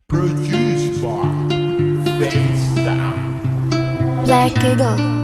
Produced by Face Sound. Black Eagle.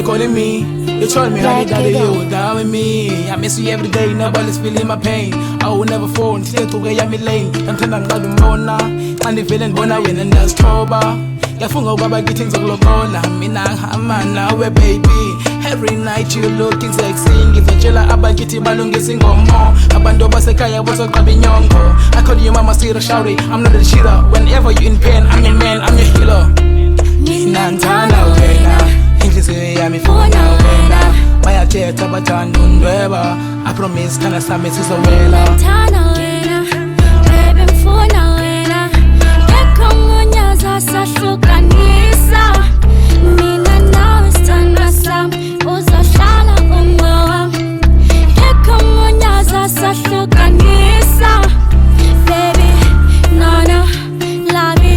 Calling me, you told me honey that you were down with me. I miss you every day, nobody's feeling my pain. I will never phone, stay to where I'm lane. I'm telling you mbona, and the feeling bona when and that's toba. Yafunga baba getting to lokola, mina hama nawe baby. Every night you looking sexy, ngizotshela abakithi balungisa ingoma. Abantu basekhaya bozoqaba inyongo. I call you mama still shouty, I'm not a cheater. Whenever you in pain, I'm your man, I'm your healer. Mina ngithanda wena. Inhliziyo yami ifuna wena bayathetha bathanda undweba I promise thana sami sizowela Ngithanda wena baby ngifuna wena ngekho munyaza sahlukanisa mina nawe sithanda sami uzohlala ungowami ngekho munyaza sahlukanisa baby no labi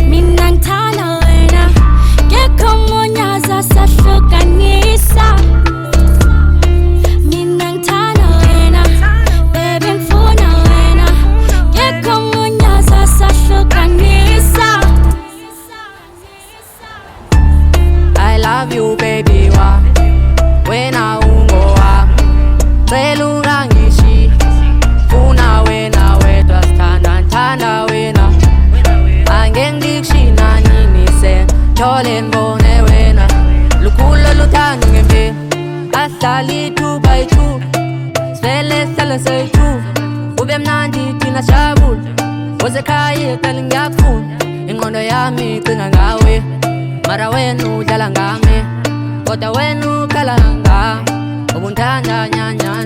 mina ngithanda wena ngekho munyaza sahlukanisa mina ngithanda wena baby ngifuna wena ngekho munyaza sahlukanisa I love you baby wa wena ungowa cela ungangishi funa wena wedwa sithanda ngithanda wena angengikushina nini se thole ngibone wena lukhulu luthando ngempela ahlali 2 by 2 sele sethu ube mnandi thina shabula osekhaya eqala ngiyakufuna ingqondo yami icinga ngawe mara wena udlala ngami kodwa wena ukhala ngami ubunthanda nyanyana